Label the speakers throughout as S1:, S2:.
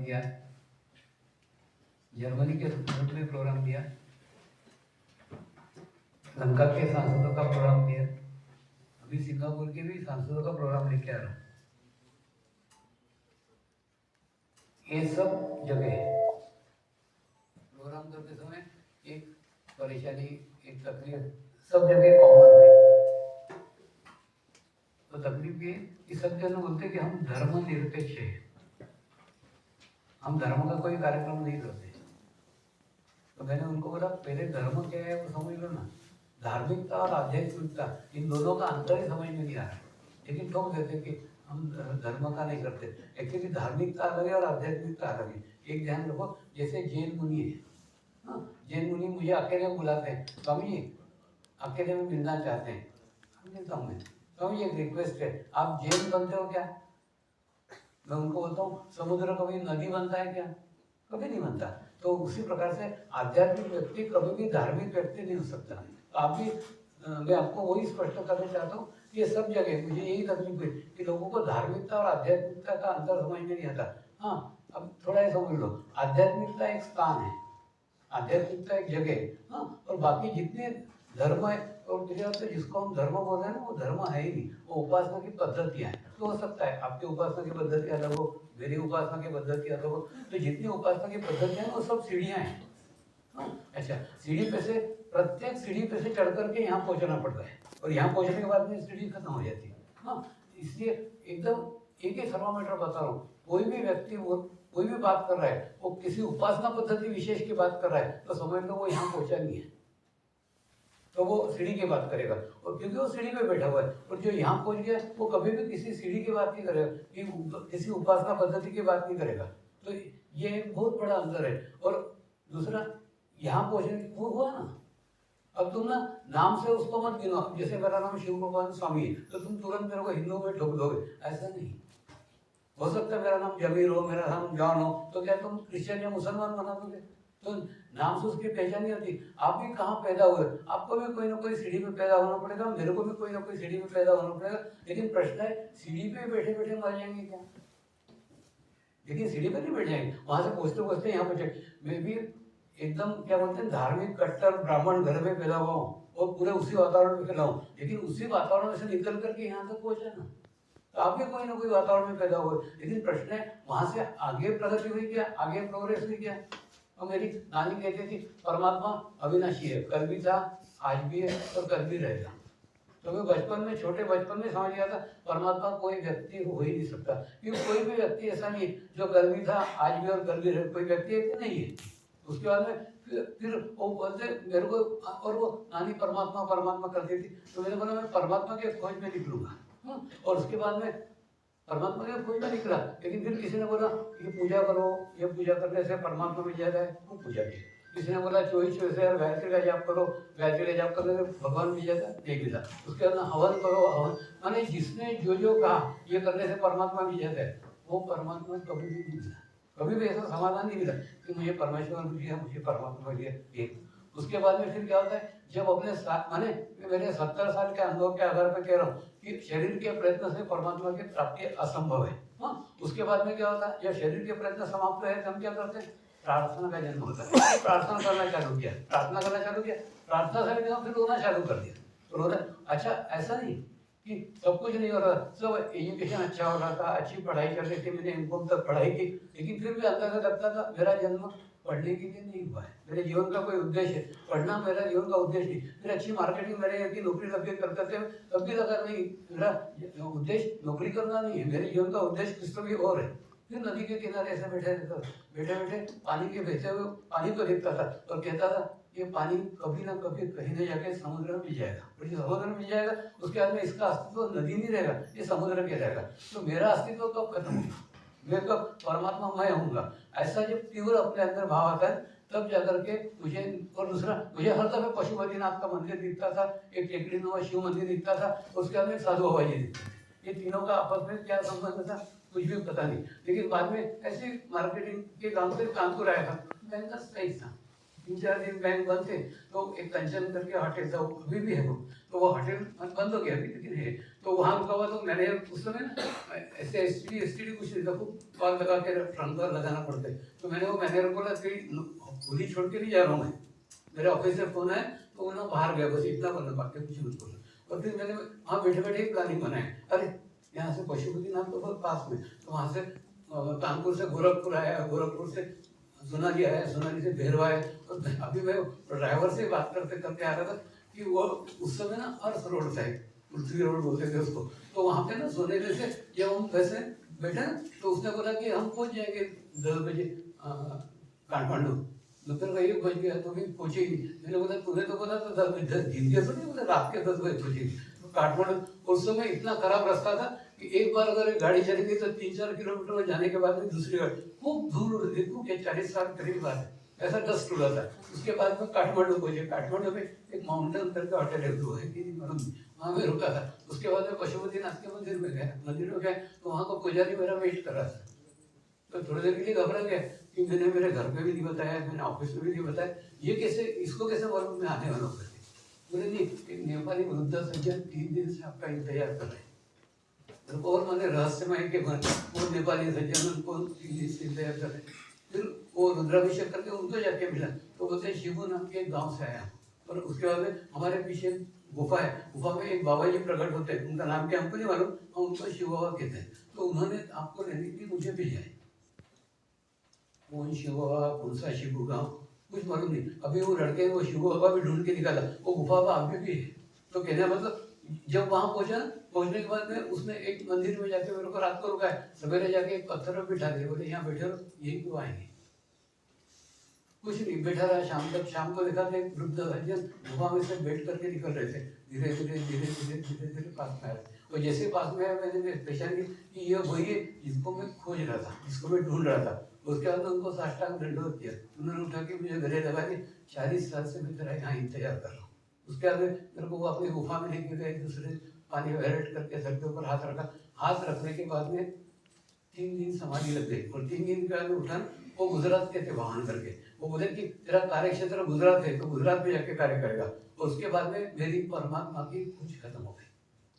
S1: दिया, जर्मनी के संसद में प्रोग्राम दिया, लंका के सांसदों का प्रोग्राम दिया, अभी सिंगापुर के भी सांसदों का प्रोग्राम लेके आ रहा हूँ। ये सब जगह प्रोग्राम करते समय एक परेशानी, एक तकलीफ सब जगह कॉमन है। तो तकलीफ ये कि सब जन बोलते कि हम धर्मनिरपेक्ष है, हम धर्म का कोई कार्यक्रम नहीं करते। तो मैंने उनको बोला पहले धर्म क्या है वो समझ लो ना। धार्मिकता और आध्यात्मिकता इन दोनों का अंतर ही समझ में नहीं आ रहा, लेकिन ठोक देते कि हम धर्म का नहीं करते। एक्चुअली धार्मिकता अलग है और आध्यात्मिकता अलग है। एक ध्यान रखो, जैसे जैन मुनि है, जैन मुनि मुझे अकेले बुलाते हैं, स्वामी जी अकेले में मिलना चाहते हैं, मिलता हूँ मैं। स्वामी जी एक रिक्वेस्ट है, आप जैन बनते हो क्या? मैं उनको बोलता हूँ समुद्र कभी नदी बनता है क्या? कभी नहीं बनता। तो उसी प्रकार से आध्यात्मिक व्यक्ति कभी भी धार्मिक व्यक्ति नहीं हो सकता। तो आप भी मैं आपको वही स्पष्ट करना चाहता हूँ कि ये सब जगह मुझे यही तकलीफ हुई कि लोगों को धार्मिकता और आध्यात्मिकता का अंतर समझ में नहीं आता। हाँ, अब थोड़ा ही समझ लो, आध्यात्मिकता एक स्थान है, आध्यात्मिकता एक जगह, हाँ, और बाकी जितने धर्म है और मेरे ख्याल से जिसको हम धर्म बोल रहे हैं ना वो धर्म है ही नहीं, वो उपासना की पद्धतियाँ हैं। तो हो सकता है आपकी उपासना की पद्धति अलग हो, मेरी उपासना की पद्धति अलग हो, तो जितनी उपासना की पद्धतियाँ हैं वो सब सीढ़ियाँ हैं। अच्छा, सीढ़ी पे से प्रत्येक सीढ़ी पे से चढ़ करके यहाँ पहुँचना पड़ता है और यहाँ पहुँचने के बाद में सीढ़ी खत्म हो जाती है। हाँ, इसलिए एकदम एक ही थर्मामीटर बता रहा हूँ, कोई भी व्यक्ति वो कोई भी बात कर रहा है वो किसी उपासना पद्धति विशेष की बात कर रहा है तो समझ लो वो यहाँ पहुँचा नहीं है, तो वो सीढ़ी की बात करेगा। और क्योंकि वो सीढ़ी पे बैठा हुआ है, और जो यहाँ पहुँच गया वो कभी भी किसी सीढ़ी की बात नहीं करेगा, कि किसी उपासना पद्धति की बात नहीं करेगा। तो ये एक बहुत बड़ा अंतर है। और दूसरा, यहाँ पहुँचने वो हुआ ना, अब तुम ना नाम से उसको मत गिनो। जैसे मेरा नाम शिव भगवान स्वामी है तो तुम तुरंत मेरे को हिंदू में ठोक दोगे, ऐसा नहीं हो सकता। मेरा नाम जमीर हो, मेरा नाम जॉन हो, तो क्या तुम क्रिश्चियन या मुसलमान बना दोगे? तो नाम से उसकी पहचान नहीं होती। आप भी कहाँ पैदा हुए, आपको भी कोई ना कोई सीढ़ी में पैदा होना पड़ेगा, मेरे को भी कोई ना कोई सीढ़ी में पैदा होना पड़ेगा। लेकिन प्रश्न है, सीढ़ी पे बैठे बैठे मर जाएंगे क्या? लेकिन सीढ़ी पे नहीं बैठ जाएंगे, वहां से पहुँचते पहुँचते यहाँ पहुँचे। मैं भी एकदम क्या बोलते हैं धार्मिक कट्टर ब्राह्मण घर में पैदा हुआ हूँ और पूरे उसी वातावरण में फैला हूँ, लेकिन उसी वातावरण से निकल करके यहाँ तक पहुँचा ना। तो आप भी कोई ना कोई वातावरण में पैदा हुए, लेकिन प्रश्न है वहां से आगे प्रगति हुई क्या, आगे प्रोग्रेस हुई क्या? और मेरी नानी कहती थी परमात्मा अविनाशी है, कल भी था, आज भी है और कल भी रहेगा। तो मैं बचपन में, छोटे बचपन में समझ गया था परमात्मा कोई व्यक्ति हो ही नहीं सकता, क्योंकि कोई भी व्यक्ति ऐसा नहीं जो कल भी था, आज भी और कल भी रहे, कोई व्यक्ति ऐसे नहीं है। उसके बाद में फिर वो बोलते मेरे को, और वो नानी परमात्मा परमात्मा करती थी, तो मैंने बोला मैं परमात्मा के खोज में निकलूंगा। और उसके बाद में परमात्मा के खोज में निकला, लेकिन फिर किसी ने बोला ये पूजा करो, ये पूजा करने से परमात्मा मिल जाता है, वो पूजा की। किसी ने बोला 24 यार गायत्री का जाप करो, गायत्री का जाप करने से भगवान मिल जाता है, नहीं मिला। उसके बाद हवन करो, हवन, माने जिसने जो जो कहा ये करने से परमात्मा मिल जाता है, वो परमात्मा कभी भी नहीं मिला। कभी भी ऐसा समाधान नहीं मिला कि मुझे परमेश्वर मिल गया, मुझे परमात्मा मिल गया। एक उसके बाद में फिर क्या होता है, जब अपने साथ माने मेरे 70 साल के अनुभव के आधार पर कह रहा हूँ कि शरीर के प्रयत्न से परमात्मा की प्राप्ति असंभव है। हाँ, उसके बाद में क्या होता है, जब शरीर के प्रयत्न समाप्त है तो हम क्या करते हैं, प्रार्थना का जन्म होता है। प्रार्थना करना चालू किया, प्रार्थना करना चालू किया, प्रार्थना से फिर रोना चालू कर दिया, तो रोना। अच्छा, ऐसा नहीं कि सब कुछ नहीं हो रहा, सब एजुकेशन अच्छा हो रहा था, अच्छी पढ़ाई कर रही थी, मैंने एमकॉम तक पढ़ाई की, लेकिन फिर भी अंदर से लगता था मेरा जन्म पढ़ने के लिए नहीं हुआ है, मेरे जीवन का कोई उद्देश्य है, पढ़ना मेरा जीवन का उद्देश्य नहीं। फिर अच्छी मार्केटिंग मेरे की नौकरी लग गई कलकत्ते में, तब भी लगा नहीं मेरा उद्देश्य नौकरी करना नहीं है, मेरे जीवन का उद्देश्य किस भी और है। फिर नदी के किनारे ऐसे बैठे रहता था, बैठे बैठे पानी के बहते हुए पानी को देखता था और कहता था ये पानी कभी ना कभी कहीं न जाके समुद्र में मिल जाएगा, और जो समुद्र में मिल जाएगा उसके बाद में इसका अस्तित्व नदी नहीं रहेगा, ये समुद्र के रहेगा। तो मेरा अस्तित्व कब खत्म होगा, मैं कब परमात्मा मैं होऊंगा? ऐसा जब तीव्र अपने अंदर भाव आता है तब जाकर के मुझे, और दूसरा मुझे हर दफे पशुपतिनाथ का मंदिर दिखता था, एक टेकड़ी नुमा शिव मंदिर दिखता था, उसके बाद में साधु बाबा जी दिखते थे। ये तीनों का आपस में क्या संबंध था कुछ भी पता नहीं, लेकिन बाद में ऐसे मार्केटिंग के काम से कानपुर आया था, मैंने कहा सही था, 3-4 दिन बैंक बंद थे, तो एक कंचन करके होटल था, अभी भी है वो, तो वो होटल बंद हो गया अभी, लेकिन है। तो वहाँ रुका हुआ, तो मैंने उस समय ना ऐसे एसटीडी कुछ नहीं था, खूब कॉल लगा के फ्रंट पर लगाना पड़ता है। तो मैंने वो मैनेजर को बोला कि खुद ही छोड़ के नहीं जा रहा हूँ मैं, मेरे ऑफिस से फोन है, तो उन्होंने बाहर गया, बस इतना बोलना, बाकी कुछ मत बोलना। और फिर मैंने वहाँ बैठे बैठे एक प्लानिंग बनाया, अरे यहाँ से पशुपतिनाथ तो बहुत पास में, तो वहाँ से कानपुर से गोरखपुर आया, गोरखपुर से सोनाली आया, सोनाली से भेरवा आया। और अभी मैं ड्राइवर से बात करते करते आ रहा था कि वो उस समय ना अर्थ रोड था, पृथ्वी रोड बोलते थे उसको, तो वहाँ पे ना सोनेली से जब हम वैसे बैठे ना, तो उसने बोला कि हम पहुँच जाएंगे 10 बजे काठमांडू। तो फिर वही पहुँच गया, तो भी पहुँचे ही नहीं। मैंने बोला तूने तो बोला था 10 बजे, दिन के तो नहीं बोला, रात के 10 बजे पहुँचे। तो काठमांडू उस समय इतना खराब रास्ता था कि एक बार अगर एक गाड़ी चलेगी तो 3-4 किलोमीटर में जाने के बाद में दूसरी गाड़ी, खूब धूल उड़ रही थी, 40 साल करीब बाद है, ऐसा डस्ट उड़ा था। उसके बाद में काठमांडू पहुंचे, काठमांडू में एक माउंटेन करके होटल है, तो है कि नहीं मालूम, वहाँ में रुका था। उसके बाद में पशुपतिनाथ के मंदिर में गया, मंदिर में गए तो वहाँ का पुजारी मेरा वेट कर रहा था। तो थोड़ी देर के लिए घबरा गया कि मैंने मेरे घर पे भी नहीं बताया, मैंने ऑफिस में भी नहीं बताया, ये कैसे, इसको कैसे मालूम मैं आने वाला हूँ। बोले नहीं, एक नेपाली वृद्ध सज्जन 3 दिन से आपका इंतजार कर रहे हैं। और मैंने रहस्यमय के वो नेपाली सज्जन उनको 3 दिन से इंतजार कर रहे हैं। फिर वो रुद्राभिषेक करके उनको जाके मिला, तो बोलते शिवू नाम के एक गाँव से आया। और उसके बाद में हमारे पीछे गुफा है, गुफा में एक बाबा जी प्रकट होते हैं, उनका नाम क्या हमको नहीं मालूम, हम उनको शिव बाबा कहते हैं। तो उन्होंने आपको लेने के लिए मुझे भेजा है। कौन शिव बाबा, कौन सा शिव गाँव, कुछ मालूम नहीं। अभी वो लड़के वो शिव बाबा भी ढूंढ के निकाला, वो गुफा का अभी भी है। तो कहने मतलब जब वहां पहुंचा, पहुंचने के बाद में उसने एक मंदिर में जाके मेरे को रात को रुका है, सवेरे जाके एक पत्थर पर बिठा दिया, बोले यहाँ बैठे रहो, यही क्यों आएंगे। कुछ नहीं, बैठा रहा शाम तक। शाम को देखा था एक वृद्ध सज्जन गुफा में से बैठ करके निकल रहे थे, धीरे धीरे धीरे धीरे धीरे धीरे पास में आए। और जैसे पास में आया, मैंने पहचान की कि ये वही है जिसको मैं खोज रहा था, जिसको मैं ढूंढ रहा था। उसके बाद उनको साष्टांग दंडवत किया, उन्होंने उठा के मुझे गले लगा के 40 साल से मैं तेरा यहाँ इंतजार कर रहा हूँ। उसके बाद मेरे को वो अपनी गुफा में लेके गए, दूसरे पानी वैरट करके सर के ऊपर हाथ रखा। हाथ रखने के बाद में 3 दिन समाधि लग गई। और 3 दिन के बाद उठा, वो गुजरात के थे वाहन करके, वो बोले कि तेरा कार्य क्षेत्र गुजरात है, तो गुजरात में जाके कार्य करेगा। और उसके बाद में मेरी परमात्मा की खोज खत्म हो गई।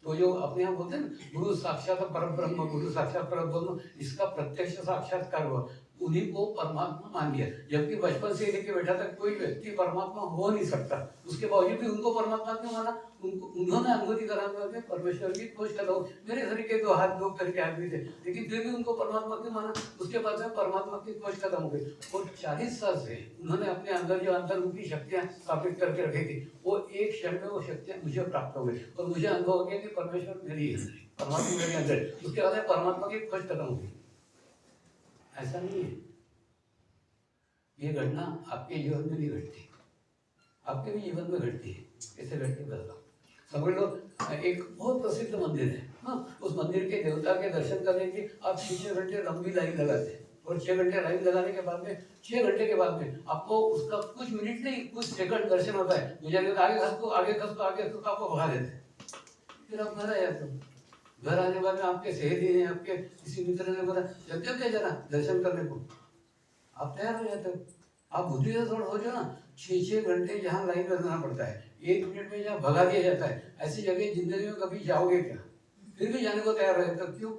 S1: तो जो अपने यहाँ बोलते हैं ना, गुरु साक्षात परब्रह्म, गुरु साक्षात परब्रह्म, इसका प्रत्यक्ष साक्षात्कार हुआ, उन्हीं को परमात्मा मान लिया। जबकि बचपन से लेके बैठा तक कोई व्यक्ति परमात्मा हो नहीं सकता, उसके बावजूद भी उनको परमात्मा क्यों माना, उनको उन्होंने अनुभूति कराने परमेश्वर की खोज खत्म हो। मेरे घर के 2 हाथ 2 करके आदमी थे, लेकिन फिर भी उनको परमात्मा क्यों माना, उसके बाद में परमात्मा की खोज खत्म हो गई। और 40 साल से उन्होंने अपने अंदर जो अंतर्मुखी शक्तियां स्थापित करके रखी थी, वो एक क्षण में वो शक्तियां मुझे प्राप्त हो गई। और मुझे अनुभव हो गया कि परमेश्वर मेरी अंदर, परमात्मा मेरे अंदर। उसके बाद में परमात्मा की खोज खत्म हो गई। ऐसा नहीं है, ये घटना आपके जीवन में नहीं घटती, आपके भी जीवन में घटती है। कैसे घटती है बताओ। समझ लो, एक बहुत प्रसिद्ध मंदिर है, हाँ, उस मंदिर के देवता के दर्शन करने के आप 6 घंटे लंबी लाइन लगाते हैं। और 6 घंटे लाइन लगाने के बाद में, 6 घंटे के बाद में आपको उसका कुछ मिनट नहीं, कुछ सेकंड दर्शन होता है। मुझे आगे खस को आगे खस को आगे खस को आपको भगा देते हैं। फिर आप घर आ जाते हो। घर आने के बाद में आपके सहेली ने, आपके किसी मित्र ने बोला चलते हो क्या जरा दर्शन करने को, आप तैयार हो जाते हो। आप बुद्धि से थोड़ा हो जाओ ना, 6 घंटे जहाँ लाइन लगाना पड़ता है, 1 मिनट में जहाँ भगा दिया जाता है, ऐसी जगह जिंदगी में कभी जाओगे क्या, फिर भी जाने को तैयार रहते हो। क्यों?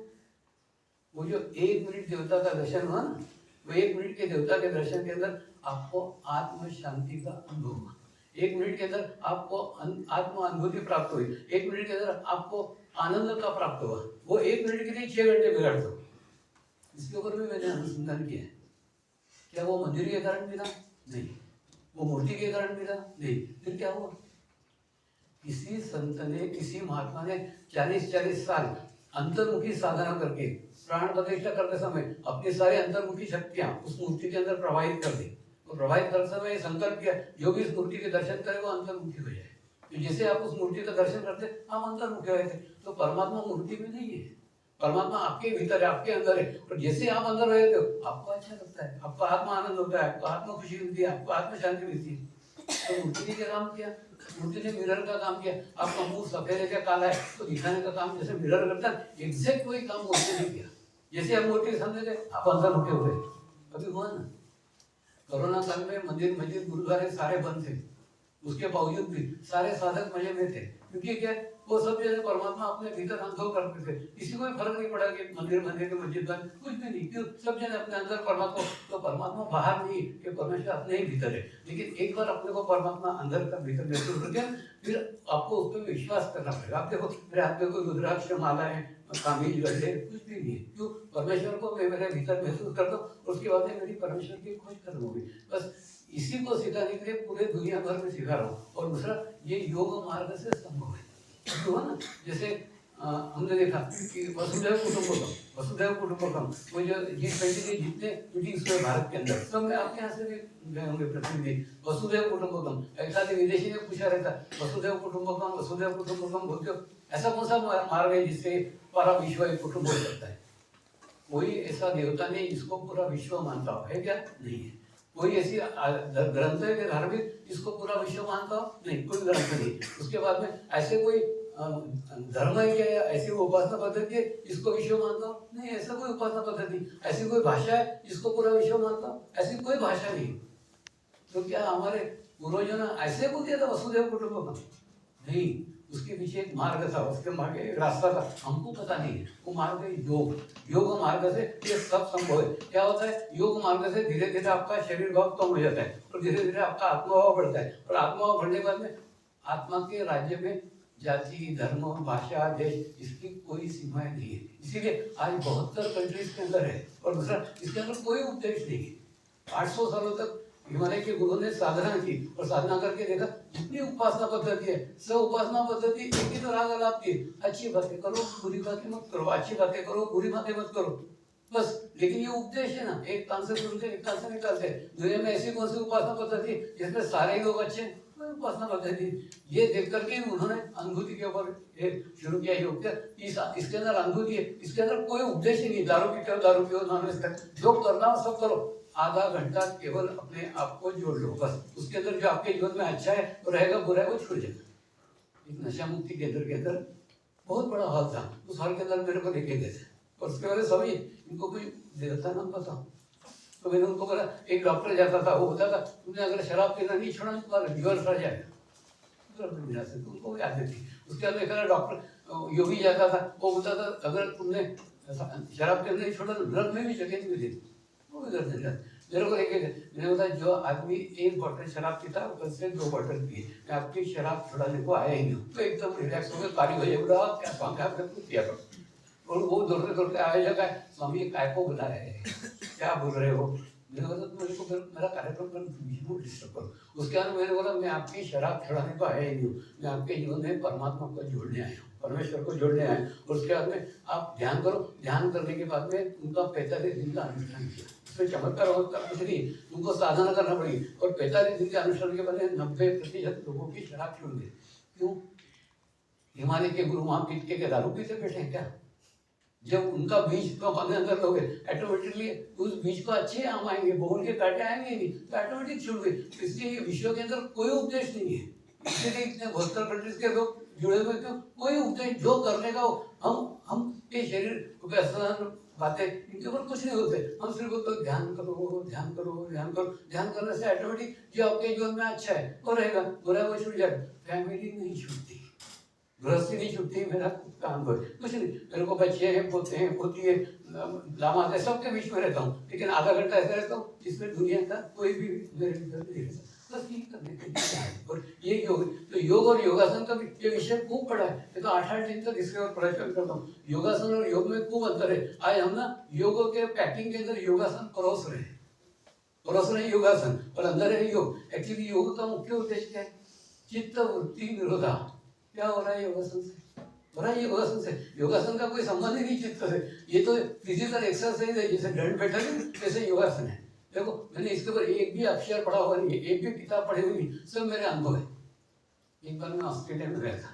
S1: वो जो 1 मिनट देवता का दर्शन हुआ ना, वो 1 मिनट के देवता के दर्शन के अंदर आपको आत्म शांति का अनुभव हुआ। 1 मिनट के अंदर आपको आत्म अनुभूति प्राप्त हुई। 1 मिनट के अंदर आपको आनंद का प्राप्त हुआ। वो 1 मिनट के लिए 6 घंटे बिगाड़ दो। इसके ऊपर भी मैंने अनुसंधान किया है। क्या वो मंदिर के कारण मिला? नहीं। वो मूर्ति के कारण मिला? नहीं। फिर क्या हुआ? किसी संत ने, किसी महात्मा ने 40-40 साल अंतर्मुखी साधना करके, प्राण प्रतिष्ठा करते समय अपनी सारी अंतर्मुखी शक्तियां उस मूर्ति के अंदर प्रवाहित कर दी। तो प्रवाहित करते समय संकल्प किया, जो भी इस मूर्ति के दर्शन करे वो अंतर्मुखी हो जाए। तो जैसे आप उस मूर्ति का दर्शन करते, आप अंतर्मुखी हो थे। तो परमात्मा मूर्ति में नहीं है, परमात्मा आपके भीतर है, आपके अंदर है। और जैसे आप अंदर रहते हो, आपको अच्छा लगता है, आपको आत्मा आनंद होता है, आपको आत्मा खुशी मिलती है, आपको आत्मा शांति मिलती है। तो मूर्ति ने क्या काम किया? मूर्ति ने मिरर का काम किया। आपका मुंह सफेद है क्या काला है, तो दिखाने का काम जैसे मिरर करता है, एग्जैक्ट वही काम मूर्ति ने किया। जैसे आप मूर्ति के सामने थे, आप अंदर मुखे हो गए। अभी हुआ ना, कोरोना काल में मंदिर मस्जिद गुरुद्वारे सारे बंद थे, उसके बावजूद भी सारे साधक मजे में थे, क्योंकि क्या वो सब जगह परमात्मा अपने भीतर अनुभव करते थे। किसी को भी फर्क नहीं पड़ा कि मंदिर के मस्जिद बंद, कुछ भी नहीं, क्यों सब जगह अपने अंदर परमात्मा, तो परमात्मा बाहर नहीं कि परमेश्वर अपने ही भीतर है। लेकिन एक बार अपने को परमात्मा अंदर का भीतर महसूस हो गया, फिर आपको उस पर विश्वास करना पड़ेगा। आप देखो मेरे हाथ में कोई रुद्राक्ष माला है, कामीज गले, कुछ भी नहीं है, क्यों परमेश्वर को मैं मेरे भीतर महसूस करता हूँ, उसके बाद मेरी परमेश्वर की खोज खत्म होगी। बस इसी को सिखाने के लिए पूरे दुनिया भर में सिखा रहा हूँ। और दूसरा ये योग मार्ग से संभव है, तो है ना। जैसे हमने देखा कि वसुधैव कुटुंबकम वो जो G20 के जितने मीटिंग्स हुए भारत के अंदर, सब में आपके यहाँ से भी गए होंगे प्रतिनिधि। वसुधैव कुटुंबकम, ऐसा विदेशी ने पूछा रहता वसुधैव कुटुंबकम बोलते हो, ऐसा कौन सा मार्ग है जिससे पूरा विश्व एक कुटुंब हो सकता है? कोई ऐसा देवता नहीं जिसको पूरा विश्व मानता हो, है क्या? नहीं है। कोई ऐसी ग्रंथ है धार्मिक जिसको पूरा विश्व मानता हो? नहीं, कोई ग्रंथ नहीं। उसके बाद में ऐसे कोई धर्म है क्या, ऐसी उपासना पद्धति है जिसको विश्व मानता हो? नहीं, ऐसा कोई उपासना पद्धति। ऐसी कोई भाषा है जिसको पूरा विश्व मानता हो? ऐसी कोई भाषा नहीं। तो क्या हमारे पूर्वजों ने ऐसे बोल दिया था वसुधैव कुटुंबकम? नहीं, उसके पीछे एक मार्ग था, उसके मार्ग एक रास्ता था, हमको पता नहीं है। वो मार्ग है योग। योग मार्ग से ये सब संभव है। क्या होता है? योग मार्ग से धीरे धीरे आपका शरीर भाव कम हो जाता है और धीरे धीरे आपका आत्मभाव बढ़ता है, और आत्मभाव बढ़ने के बाद में आत्मा के राज्य में जाति, धर्म, भाषा, देश, इसकी कोई सीमाएं नहीं है। इसीलिए आज 72 कंट्रीज के अंदर है, और दूसरा इसके अंदर कोई उपदेश नहीं है। 800 सालों तक हिमालय के गुरुओं ने साधना की, और साधना करके देखा जितनी उपासना पद्धति है, सब उपासना पद्धति एक ही तो राग अलाप की, अच्छी बातें करो, बुरी बातें मत करो, अच्छी बातें करो, बुरी बातें मत करो, बस। लेकिन ये उपदेश है ना, एक कान से सुनते एक कान से निकालते। दुनिया में ऐसी कौन सी उपासना पद्धति जिसमें सारे लोग अच्छे? कोई उपासना पद्धति। ये देख करके उन्होंने अनुभूति के ऊपर शुरू किया योग का। इसके अंदर अनुभूति है, इसके अंदर कोई उपदेश ही नहीं। दारू पियो, नॉनवेज खाओ, जो करना हो सब करो, आधा घंटा केवल अपने आप को जोड़ लो, बस। उसके अंदर जो आपके जीवन में अच्छा है वो रहेगा, बुरा है वो छूट जाएगा। एक नशा मुक्ति केंद्र के अंदर बहुत बड़ा हॉल था, उस हॉल के अंदर मेरे को लेके गए थे, और उसके बाद सभी इनको कोई देवता नाम पता, तो मैंने उनको बोला, एक डॉक्टर जाता था, वो होता था तुमने अगर शराब पीना नहीं छोड़ा तुम्हारा लिवर सड़ जाएगा, उनको याद थी। उसके बाद एक डॉक्टर योगी जाता था, वो बोलता था अगर तुमने शराब पीना नहीं छोड़ा तो ड्रग में भी जगह नहीं मिलेगी, वो भी करते जाते। मेरे को मैंने बोला जो आदमी एक बॉटल शराब पीता है कल से 2 बॉटल पिए, मैं आपकी शराब छुड़ाने को आया ही नहीं। तो एकदम रिलैक्स हो गए, कारी भैया बोला क्या स्वामी आप कुछ किया करो, और वो दौड़ते दौड़ते आया जगह, स्वामी काय को बुला रहे हैं, क्या बोल रहे हो? मैंने बोला तो मेरे को मेरा कार्यक्रम कर डिस्टर्ब करो। उसके बाद मैंने बोला मैं आपकी शराब छुड़ाने को आया ही नहीं हूँ, मैं आपके जीवन में परमात्मा को जोड़ने आया हूँ, परमेश्वर को जोड़ने आए। और उसके बाद में आप ध्यान करो, ध्यान करने के बाद में उनका 45 दिन का अनुष्ठान किया, उसमें चमत्कार होता कुछ नहीं, उनको साधना करना पड़ेगी। और 45 दिन के अनुष्ठान के बाद 90% लोगों की शराब छूट गई। क्यों? हिमालय के गुरु वहां पीट के दारू पीते बैठे हैं क्या? जब उनका बीज तो अपने अंदर लोगे, ऑटोमेटिकली उस बीज को अच्छे आम आएंगे, बोल के काटे आएंगे नहीं, तो ऑटोमेटिक छूट गए। इसलिए विश्व के अंदर कोई उपदेश नहीं है, इसलिए इतने 72 कंट्रीज के लोग जुड़े हुए, क्यों? कोई उपदेश जो करने का हो, हम ये शरीर बातें इनके ऊपर कुछ नहीं होते, हम सिर्फ तो ध्यान करो, ध्यान करो, ध्यान करो। ध्यान करने से ऑटोमेटिक जो आपके जीवन में अच्छा है वो रहेगा, बुरा है वो छूट जाएगा। फैमिली नहीं छूटती, गृहस्थी नहीं छूटती, मेरा काम हो कुछ नहीं। मेरे को बच्चे हैं, पोते हैं, पोती है, दामाद है, सबके बीच में रहता हूँ, लेकिन आधा घंटा ऐसा रहता हूँ जिसमें दुनिया का कोई भी मेरे भीतर नहीं रहता, बस ये करने के लिए। और ये योग, तो योग और योगासन का भी ये विषय खूब बड़ा है, ये तो 8-8 दिन तक इसके ऊपर प्रवचन करता हूँ। योगासन और योग में खूब अंतर है। आज हम ना योग के पैकिंग के अंदर योगासन परोस रहे योगासन, और अंदर है योग। एक्चुअली योग का मुख्य उद्देश्य क्या है? चित्त वृत्ति निरोधा। क्या हो रहा है योगासन से? हो रहा है योगासन से, योगासन का कोई संबंध ही नहीं चित्त से। ये तो फिजिकल एक्सरसाइज है, जैसे दंड बैठक है वैसे योगासन है। देखो मैंने इसके ऊपर एक भी अक्षर पढ़ा हुआ नहीं है, एक भी किताब पढ़ी हुई नहीं, सब मेरे अनुभव है। एक बार मैं ऑस्ट्रेलिया में गया था,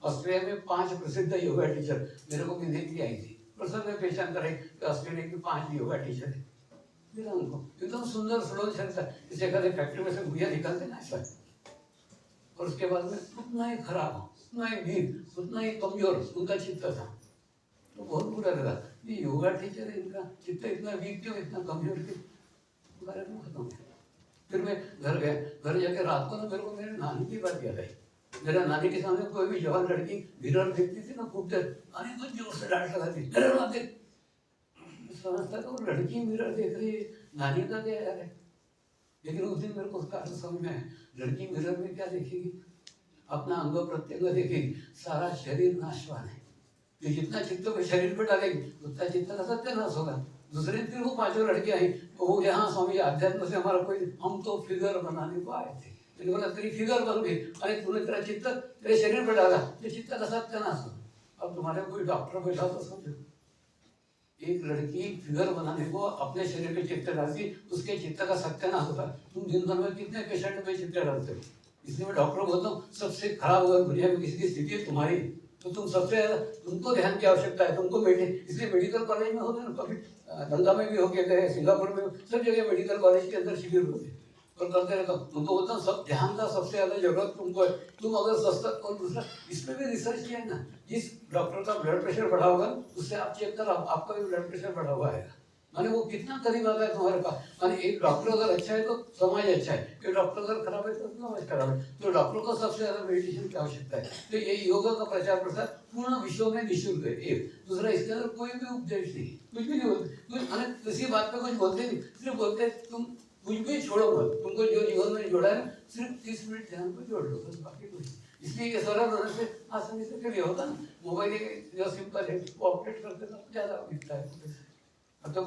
S1: ऑस्ट्रेलिया में 5 प्रसिद्ध योगा टीचर मेरे को मिलने के लिए आई थी, और सब मैं पहचान कर ऑस्ट्रेलिया की 5 योगा टीचर है। मिला उनको, एकदम सुंदर सुडोल शरीर था, जैसे कहते फैक्ट्री में से भूया निकलते ना ऐसा। और उसके बाद में उतना ही खराब, उतना ही वीर, उतना ही कमजोर उनका चित्त था। तो बहुत बुरा लगा, ये योगा टीचर है, इनका चित्त इतना वीक क्यों, इतना कमजोर क्यों? खत्म है। फिर मैं घर गया, घर जाके रात को ना मेरे को मेरे नानी की बात याद आई। मेरा नानी के सामने कोई भी जवान लड़की मिरर देखती थी ना खूब देर, नानी तो जोर से डांट लगाती, मिरर मत देख। समझता था वो लड़की मिरर देख रही है, नानी का क्या यार है। लेकिन उस दिन मेरे को उसका अर्थ समझ में आया, लड़की मिरर में क्या देखेगी, अपना अंग प्रत्यंग देखेगी, सारा शरीर नाशवान है। तो जितना चित्त को शरीर पर डालेगी उतना चित्त का सत्यानाश होगा। दूसरे दिन वो पांचों लड़कियां आई तो वो यहाँ स्वामी अध्यात्म से हमारा कोई, हम तो फिगर बनाने को आए थे। मैंने बोला तेरी फिगर बन गई, अरे तूने तेरा चित्त तेरे शरीर पर डाला, तो चित्त का सत्यानाश हो। अब तुम्हारे कोई डॉक्टर बैठा तो समझो, एक लड़की फिगर बनाने को अपने शरीर में चित्त डालती, उसके चित्त का सत्यानाश होता। तुम दिन भर में कितने पेशेंट में चित्त डालते हो। इसलिए मैं डॉक्टर बोलता हूँ सबसे खराब अगर दुनिया में किसी की स्थिति है तुम्हारी, तो तुम सबसे ज्यादा तुमको ध्यान की आवश्यकता है, तुमको इसलिए मेडिकल कॉलेज में होते ना, कभी गंगा में भी होके गए, सिंगापुर में, सब जगह मेडिकल कॉलेज के अंदर शिविर होते और करते रहता हूँ। तुमको बोलता हूँ सब ध्यान का सबसे ज्यादा जरूरत तुमको है। तुम अगर सस्ता, और दूसरा इसमें भी रिसर्च किया है ना, जिस डॉक्टर का ब्लड प्रेशर बढ़ा होगा उससे आप चेक करो आपका भी ब्लड प्रेशर बढ़ा हुआ है, माने वो कितना करीब आता है तुम्हारे पास। माने एक डॉक्टर अगर अच्छा है तो समाज अच्छा है, एक डॉक्टर अगर खराब है तो समाज खराब है। तो डॉक्टर को सबसे ज्यादा मेडिटेशन की आवश्यकता है। तो ये योगा का प्रचार प्रसार पूर्ण विश्व में निःशुल्क है। एक दूसरा, इसके अंदर कोई भी उपदेश नहीं, कुछ भी नहीं बोलते, कुछ किसी बात पे कुछ बोलते नहीं, सिर्फ बोलते तुम कुछ भी छोड़ो मत, तुमको जो जीवन में जोड़ा है सिर्फ 30 मिनट ध्यान को जोड़ लो, बस बाकी कुछ। इसलिए ये सरल होने से आसानी से फिर ये होता ना, मोबाइल जो सिंपल है वो अपडेट करते तो ज्यादा दिखता है। अब तो